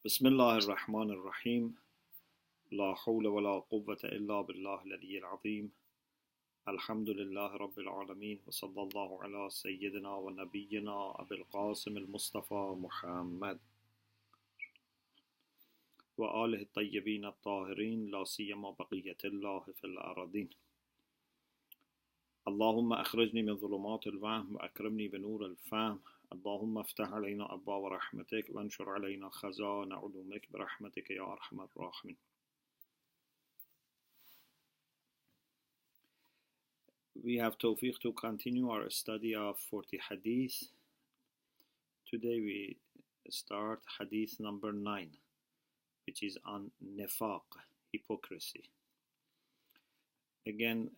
بسم الله الرحمن الرحيم لا حول ولا قوة إلا بالله العلي العظيم الحمد لله رب العالمين وصلى الله على سيدنا ونبينا أبي القاسم المصطفى محمد وآله الطيبين الطاهرين لا سيما بقية الله في الأراضين اللهم أخرجني من ظلمات الوهم وأكرمني بنور الفهم اللهم افتح علينا أبواب رحمتك وانشر علينا خزائن علومك برحمتك يا أرحم الراحمين. We have tawfiq to continue our study of 40 Hadith. Today we start Hadith number 9, which is on nifaq, hypocrisy. Again,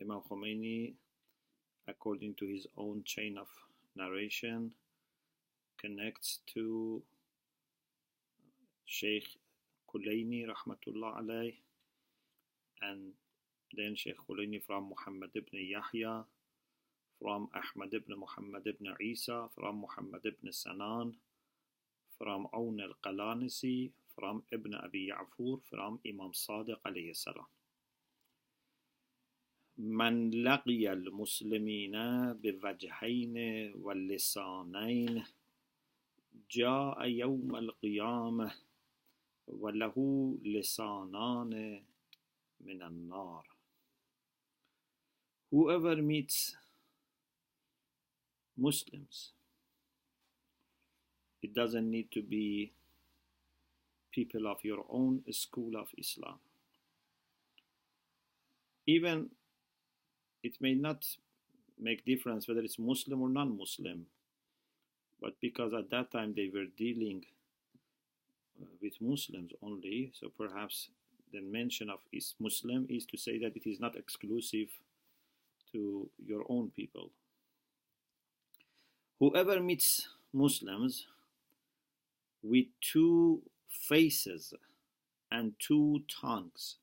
Imam Khomeini, according to his own chain of narration, connects to Sheikh Kulaini rahmatullah alayh, and then Sheikh Kulaini from Muhammad ibn Yahya, from Ahmad ibn Muhammad ibn Isa, from Muhammad ibn Sanan, from Awn al-Qalanisi, from Ibn Abi Ya'fur, from Imam Sadiq alayhi salam. من لقي المسلمين بوجهين واللسانين جاء يوم القيامة وله لسانان من النار. Whoever meets Muslims, it doesn't need to be people of your own school of Islam. Even it may not make difference whether it's Muslim or non-Muslim, but because at that time they were dealing with Muslims only, so perhaps the mention of is Muslim is to say that it is not exclusive to your own people. Whoever meets Muslims with two faces and two tongues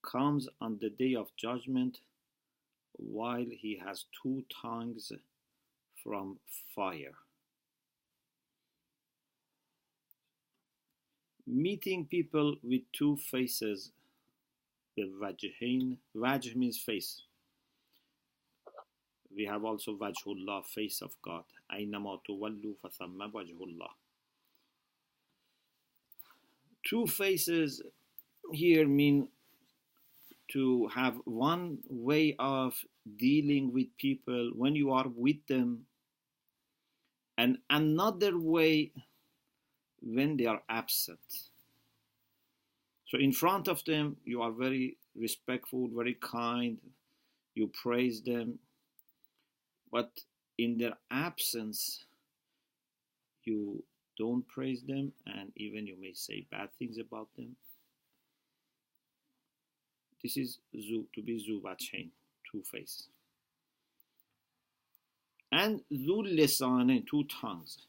comes on the day of judgment while he has two tongues from fire. Meeting people with two faces, the wajhain, wajh means face. We have also wajhullah, face of God. Aynama tuwallu fathamma wajhullah. Two faces here mean to have one way of dealing with people when you are with them, and another way when they are absent. So in front of them, you are very respectful, very kind, you praise them, but in their absence, you don't praise them, and even you may say bad things about them. This is to be zu wajhain, two faces. And zu lisanin, two tongues.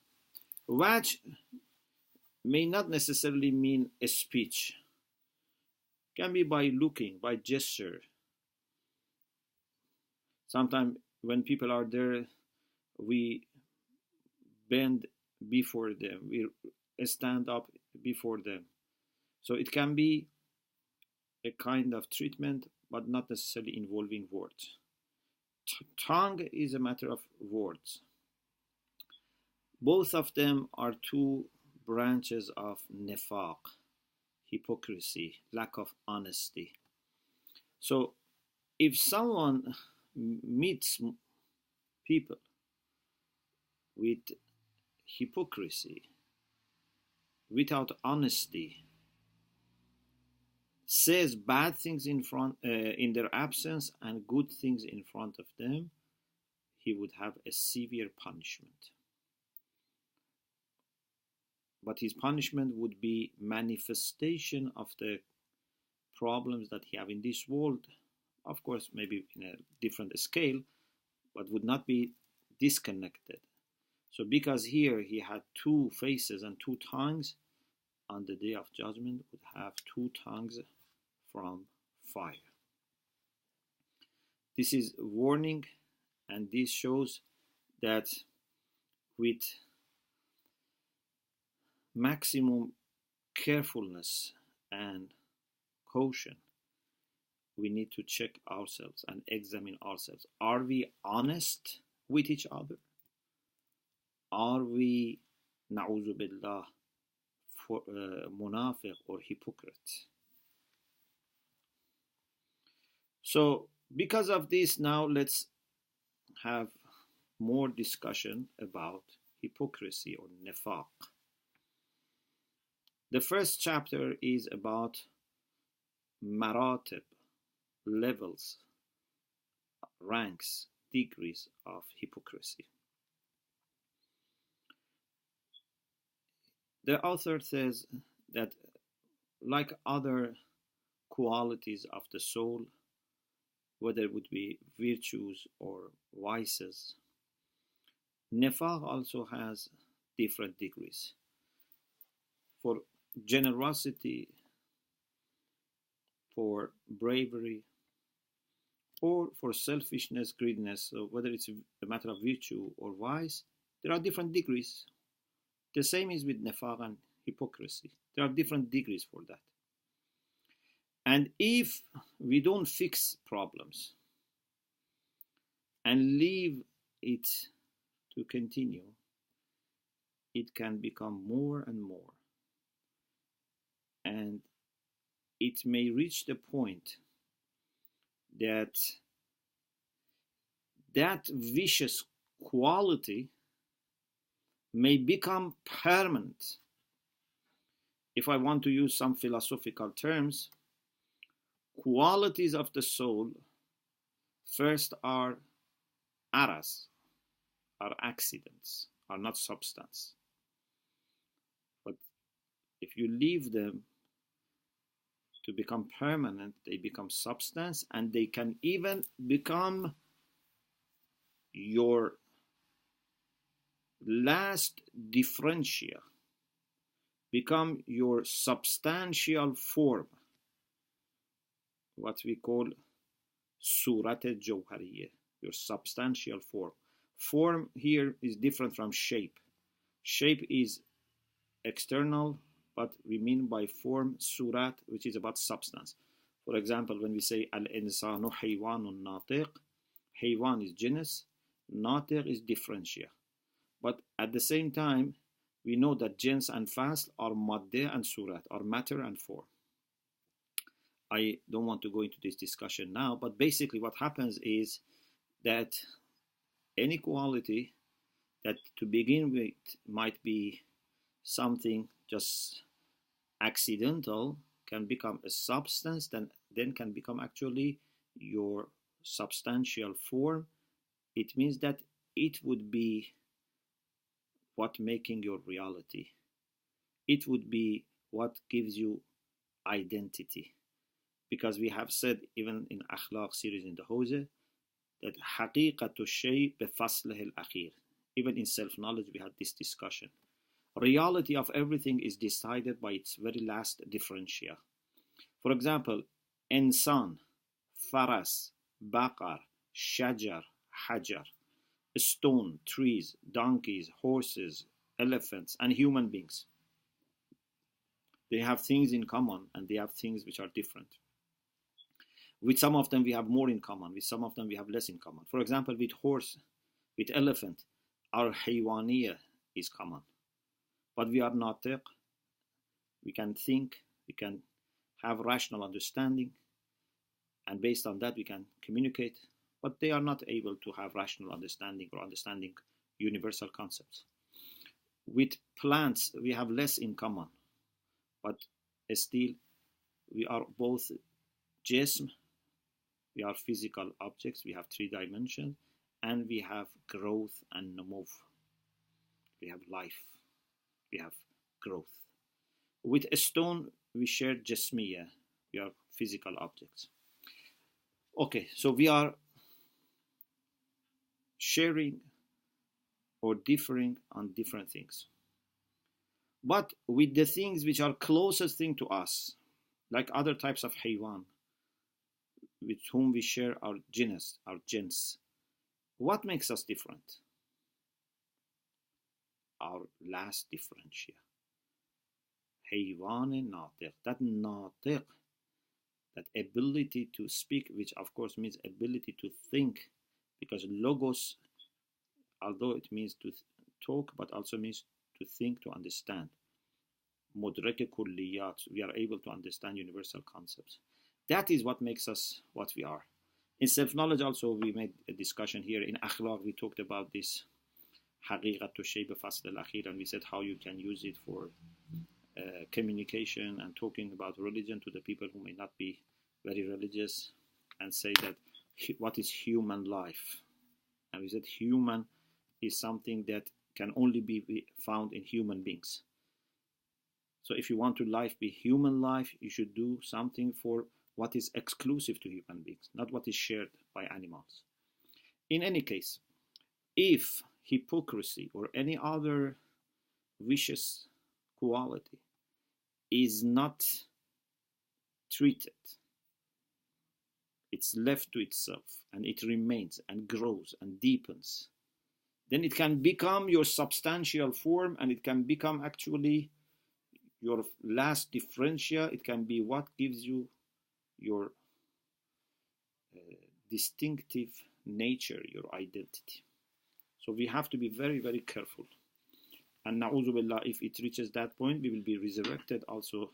Wajh may not necessarily mean a speech. It can be by looking, by gesture. Sometimes when people are there, we bend before them, we stand up before them. So it can be a kind of treatment, but not necessarily involving words. Tongue is a matter of words. Both of them are two branches of nifaq, hypocrisy, lack of honesty. So if someone meets people with hypocrisy, without honesty, says bad things in their absence and good things in front of them, he would have a severe punishment. But his punishment would be manifestation of the problems that he have in this world. Of course, maybe in a different scale, but would not be disconnected. So because here he had two faces and two tongues, on the day of judgment would have two tongues from fire. This is warning, and this shows that with maximum carefulness and caution, we need to check ourselves and examine ourselves. Are we honest with each other? Are we, na'udhu billah, munafiq or hypocrite? So because of this, now let's have more discussion about hypocrisy or nifaq. The first chapter is about maratib, levels, ranks, degrees of hypocrisy. The author says that, like other qualities of the soul, whether it would be virtues or vices, nifaq also has different degrees. For generosity, for bravery, or for selfishness, greediness, so whether it's a matter of virtue or vice, there are different degrees. The same is with nifaq and hypocrisy. There are different degrees for that. And if we don't fix problems and leave it to continue, it can become more and more. And it may reach the point that that vicious quality may become permanent. If I want to use some philosophical terms, qualities of the soul first are aras, are accidents, are not substance. But if you leave them to become permanent, they become substance, and they can even become your last differentia, become your substantial form, what we call surat al-jawhariyah, your substantial form. Form here is different from shape. Shape is external, but we mean by form surat, which is about substance. For example, when we say al-insanu haywanun natiq, haywan is genus, natiq is differentia. But at the same time, we know that jins and fasl are madde and surat, are matter and form. I don't want to go into this discussion now, but basically what happens is that any quality that to begin with might be something just accidental can become a substance, then can become actually your substantial form. It means that it would be what making your reality. It would be what gives you identity. Because we have said, even in Akhlaq series in the Hose, that حقيقة الشيء بفصله الأخير. Even in self-knowledge we had this discussion. Reality of everything is decided by its very last differentia. For example, insan, faras, baqar, shajar, hajar, stone, trees, donkeys, horses, elephants, and human beings. They have things in common and they have things which are different. With some of them we have more in common, with some of them we have less in common. For example, with horse, with elephant, our haywaniyah is common. But we are natiq, we can think, we can have rational understanding, and based on that we can communicate, but they are not able to have rational understanding or understanding universal concepts. With plants we have less in common, but still we are both jism, we are physical objects, we have 3 dimensions, and we have growth and numov. We have life, we have growth. With a stone we share jismiya, we are physical objects. Okay, so we are sharing or differing on different things. But with the things which are closest thing to us, like other types of haywan, with whom we share our genus, our jins, what makes us different? Our last differentia. Haywan natiq. That natiq, that ability to speak, which of course means ability to think, because logos, although it means to talk, but also means to think, to understand. Mudrek kulliyat, we are able to understand universal concepts. That is what makes us what we are. In self-knowledge also, we made a discussion here. In akhlaq, we talked about this haqiqatu shayb fasl al-akhir, and we said how you can use it for communication and talking about religion to the people who may not be very religious, and say that what is human life. And we said human is something that can only be found in human beings. So if you want to life be human life, you should do something for what is exclusive to human beings, not what is shared by animals. In any case, if hypocrisy or any other vicious quality is not treated, it's left to itself, and it remains and grows and deepens, then it can become your substantial form, and it can become actually your last differentia. It can be what gives you your distinctive nature, your identity. So we have to be very, very careful. And na'udhu billah, if it reaches that point, we will be resurrected also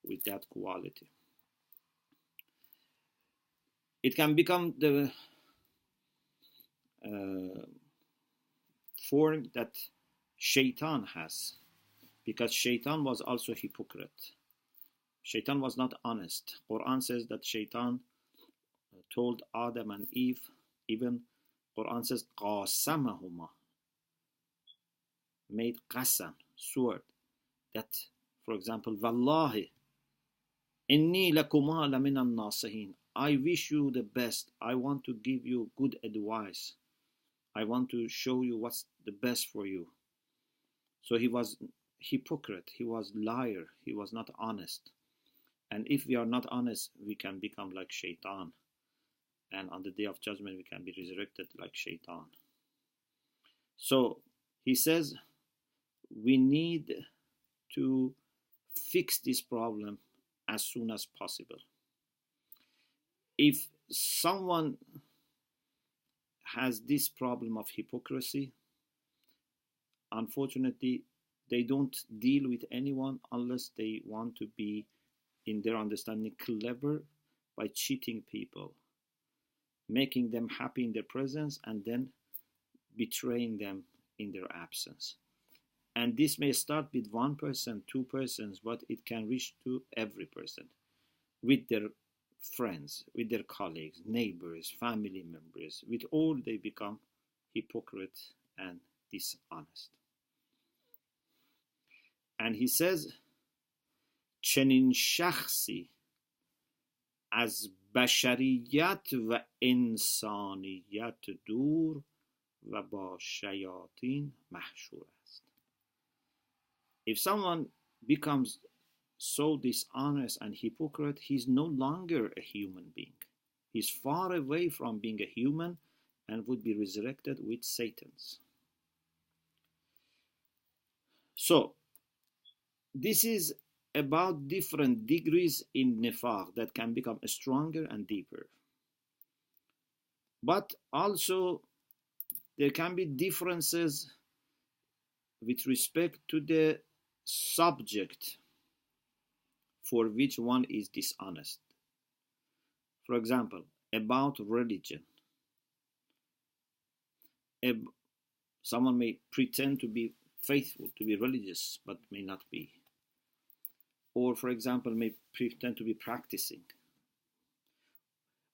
with that quality. It can become the form that Shaitan has, because Shaitan was also hypocrite. Shaitan was not honest. Quran says that Shaitan told Adam and Eve, even Quran says qasamahuma, made qasam, sword, that, for example, wallahi inni lakuma lamina nasihin, I wish you the best, I want to give you good advice, I want to show you what's the best for you. So he was hypocrite, he was liar, he was not honest. And if we are not honest, we can become like Shaitan, and on the day of judgment we can be resurrected like Shaitan. So he says we need to fix this problem as soon as possible. If someone has this problem of hypocrisy, unfortunately they don't deal with anyone unless they want to be, in their understanding, clever by cheating people, making them happy in their presence and then betraying them in their absence. And this may start with one person, two persons, but it can reach to every person, with their friends, with their colleagues, neighbors, family members. With all, they become hypocrite and dishonest. And he says, چنین شخصی از بشریت و انسانیت دور و با شیاطین محشور است. If someone becomes so dishonest and hypocrite, he's no longer a human being. He's far away from being a human and would be resurrected with Satans. So, this is about different degrees in nifaq that can become stronger and deeper. But also, there can be differences with respect to the subject for which one is dishonest. For example, about religion. Someone may pretend to be faithful, to be religious, but may not be. Or, for example, may pretend to be practicing.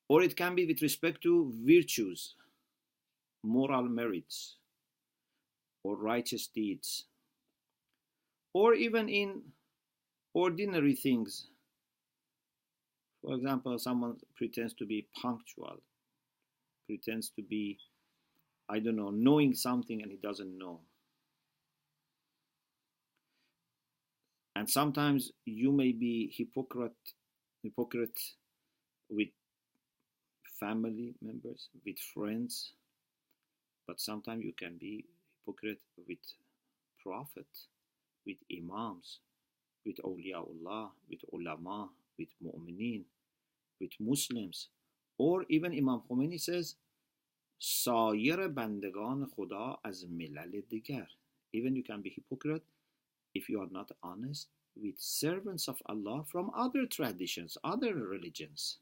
Or it can be with respect to virtues, moral merits, or righteous deeds. Or even in ordinary things. For example, someone pretends to be punctual, pretends to be, knowing something and he doesn't know. And sometimes you may be hypocrite with family members, with friends, but sometimes you can be hypocrite with prophet, with imams, with awliyaullah, with ulama, with mu'mineen, with Muslims. Or even Imam Khomeini says, سایر بندگان خدا از ملل دیگر. Even you can be hypocrite if you are not honest with servants of Allah from other traditions, other religions.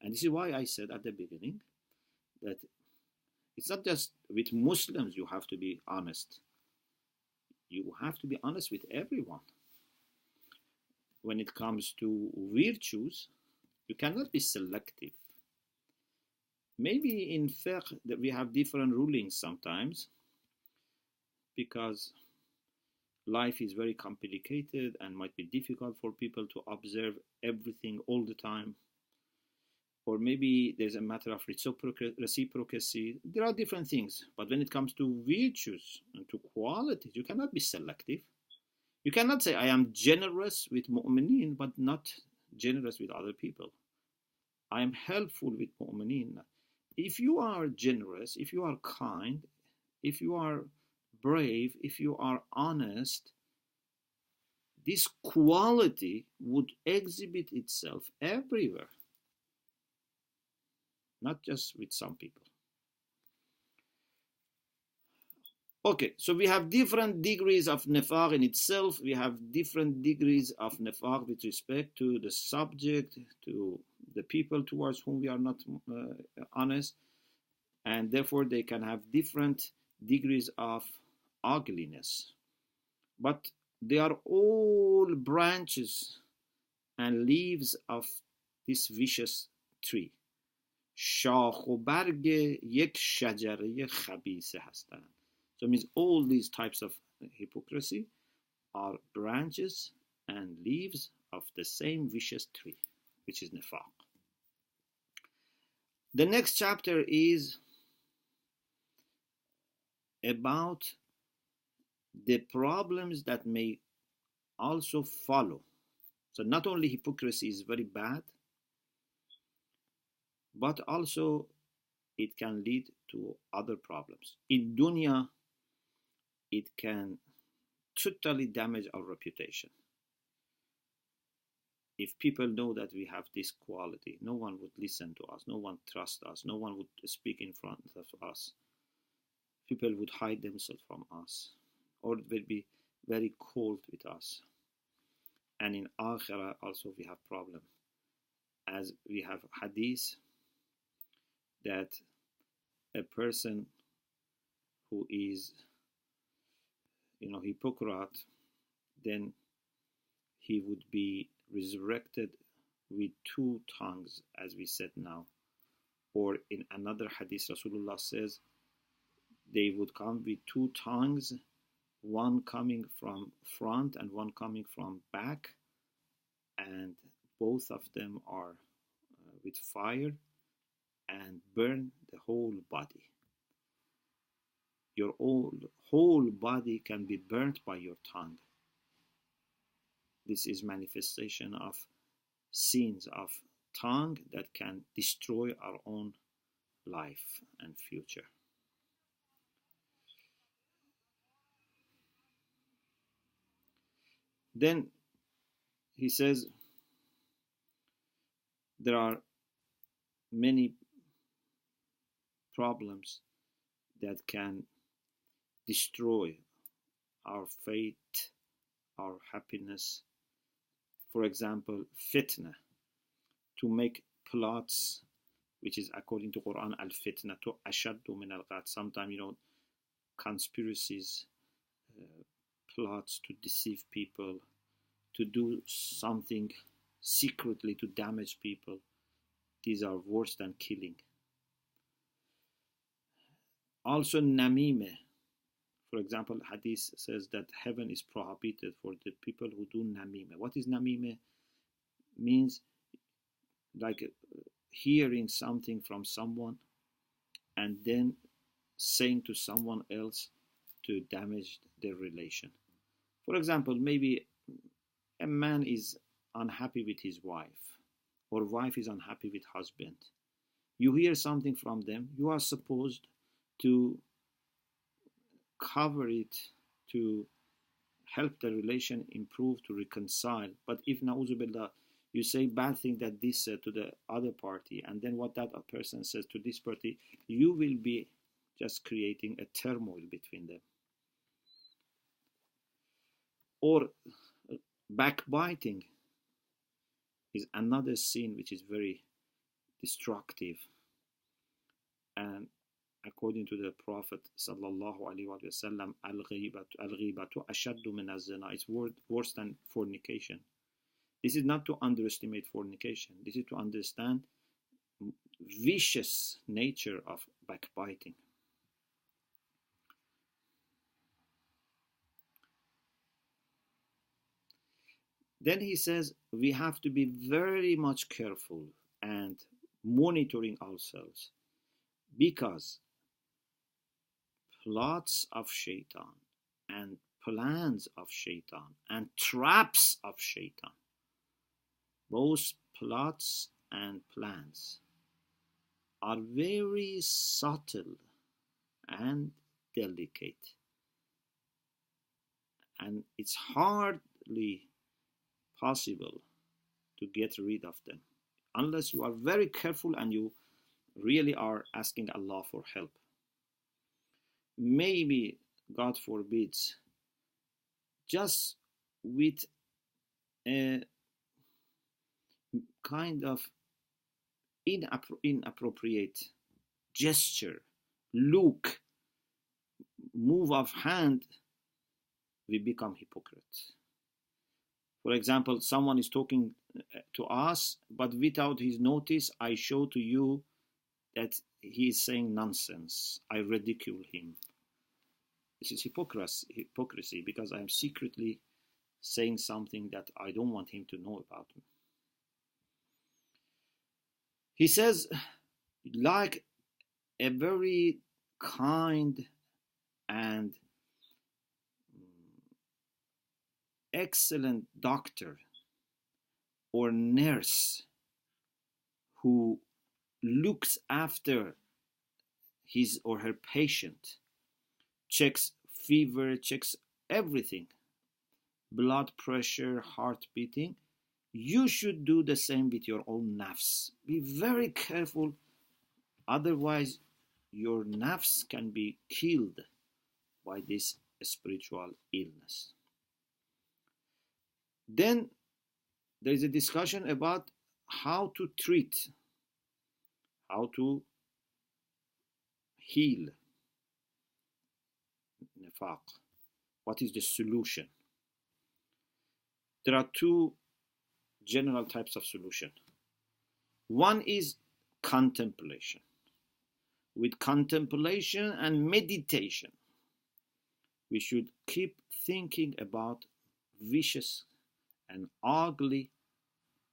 And this is why I said at the beginning that it's not just with Muslims you have to be honest. You have to be honest with everyone. When it comes to virtues, you cannot be selective. Maybe in fiqh that we have different rulings sometimes because life is very complicated and might be difficult for people to observe everything all the time. Or maybe there's a matter of reciprocity. There are different things. But when it comes to virtues and to qualities, you cannot be selective. You cannot say, I am generous with mu'mineen, but not generous with other people. I am helpful with mu'mineen. If you are generous, if you are kind, if you are brave, if you are honest, this quality would exhibit itself everywhere. Not just with some people. Okay, so we have different degrees of nifaq in itself. We have different degrees of nifaq with respect to the subject, to the people towards whom we are not honest. And therefore, they can have different degrees of ugliness. But they are all branches and leaves of this vicious tree. شاخ و برگ یک شجره خبیثه هستند. So it means all these types of hypocrisy are branches and leaves of the same vicious tree, which is nifaq. The next chapter is about the problems that may also follow. So not only hypocrisy is very bad, but also it can lead to other problems. In dunya, it can totally damage our reputation. If people know that we have this quality, no one would listen to us, no one trusts us, no one would speak in front of us. People would hide themselves from us, or will be very cold with us. And in Akhirah also we have problem, as we have Hadiths that a person who is, hypocrite, then he would be resurrected with two tongues, as we said now. Or in another hadith, Rasulullah says, they would come with two tongues, one coming from front and one coming from back, and both of them are with fire and burn the whole body. Your whole body can be burnt by your tongue. This is manifestation of sins of tongue that can destroy our own life and future. Then he says there are many problems that can destroy our faith, our happiness. For example, fitna, to make plots, which is according to Quran, al-fitna to ashaddu min al-qat. Sometimes, conspiracies, plots to deceive people, to do something secretly to damage people. These are worse than killing. Also, namime. For example, Hadith says that heaven is prohibited for the people who do namime. What is namime? Means like hearing something from someone and then saying to someone else to damage their relation. For example, maybe a man is unhappy with his wife, or wife is unhappy with husband. You hear something from them, you are supposed to cover it, to help the relation improve, to reconcile. But if, na'uzubillah, you say bad thing that this to the other party, and then what that person says to this party, you will be just creating a turmoil between them. Or backbiting is another sin which is very destructive. And according to the Prophet sallallahu alaihi wasallam, al-ghibatu ashaddu min az-zina. It's worse than fornication. This is not to underestimate fornication. This is to understand vicious nature of backbiting. Then he says we have to be very much careful and monitoring ourselves, because plots of shaitan and plans of shaitan and traps of shaitan, both plots and plans, are very subtle and delicate, and it's hardly possible to get rid of them unless you are very careful and you really are asking Allah for help. Maybe, God forbids, just with a kind of inappropriate gesture, look, move of hand, we become hypocrites. For example, someone is talking to us, but without his notice, I show to you that he is saying nonsense. I ridicule him. This is hypocrisy, because I am secretly saying something that I don't want him to know about me. He says, like a very kind and excellent doctor or nurse who looks after his or her patient, checks fever, checks everything, blood pressure, heart beating, you should do the same with your own nafs. Be very careful, otherwise your nafs can be killed by this spiritual illness. Then there is a discussion about how to treat, how to heal nifaq. What is the solution? There are two general types of solution. One is contemplation. With contemplation and meditation, we should keep thinking about vicious and ugly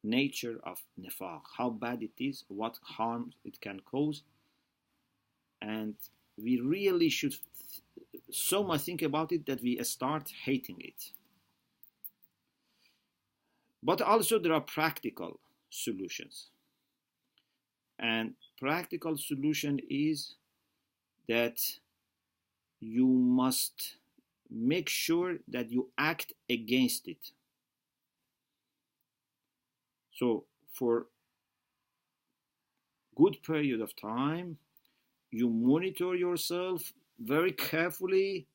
nature of nifaq, how bad it is, what harm it can cause, and we really should so much think about it that we start hating it. But also there are practical solutions, and practical solution is that you must make sure that you act against it. So for good period of time, you monitor yourself very carefully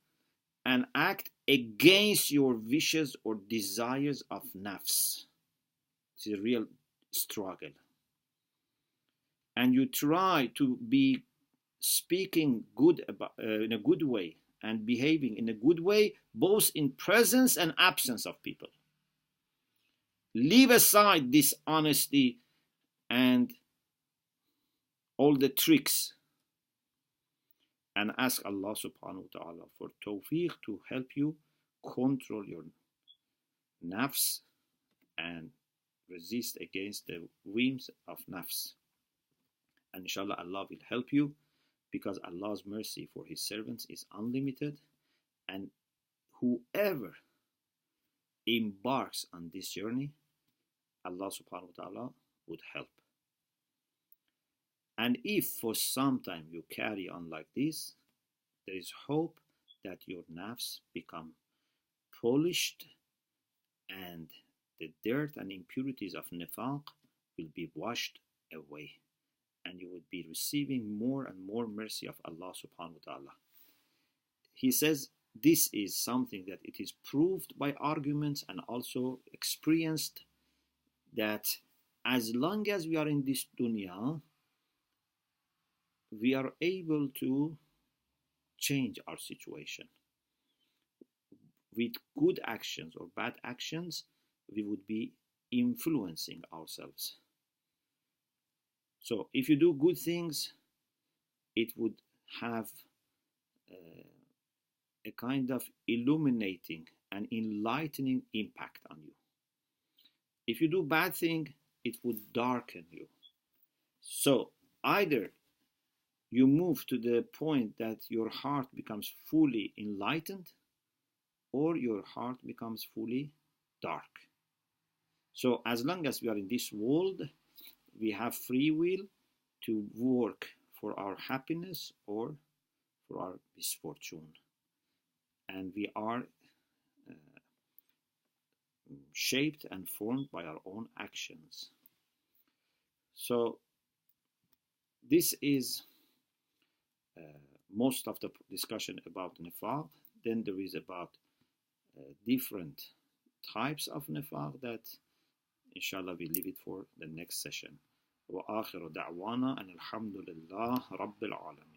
and act against your wishes or desires of nafs. It's a real struggle. And you try to be speaking good about, in a good way, and behaving in a good way, both in presence and absence of people. Leave aside dishonesty and all the tricks, and ask Allah subhanahu wa ta'ala for tawfiq to help you control your nafs and resist against the whims of nafs. And inshallah, Allah will help you, because Allah's mercy for His servants is unlimited, and whoever embarks on this journey, Allah subhanahu wa ta'ala would help. And if for some time you carry on like this, there is hope that your nafs become polished, and the dirt and impurities of nifaq will be washed away, and you would be receiving more and more mercy of Allah subhanahu wa ta'ala. He says this is something that it is proved by arguments and also experienced, that as long as we are in this dunya, we are able to change our situation. With good actions or bad actions, we would be influencing ourselves. So if you do good things, it would have a kind of illuminating and enlightening impact on you. If you do bad thing, it would darken you. So either you move to the point that your heart becomes fully enlightened, or your heart becomes fully dark. So as long as we are in this world, we have free will to work for our happiness or for our misfortune. And we are shaped and formed by our own actions. So this is most of the discussion about nifaq. Then there is about different types of nifaq that inshallah we leave it for the next session. وآخر دعوانا أن الحمد لله رب العالمين.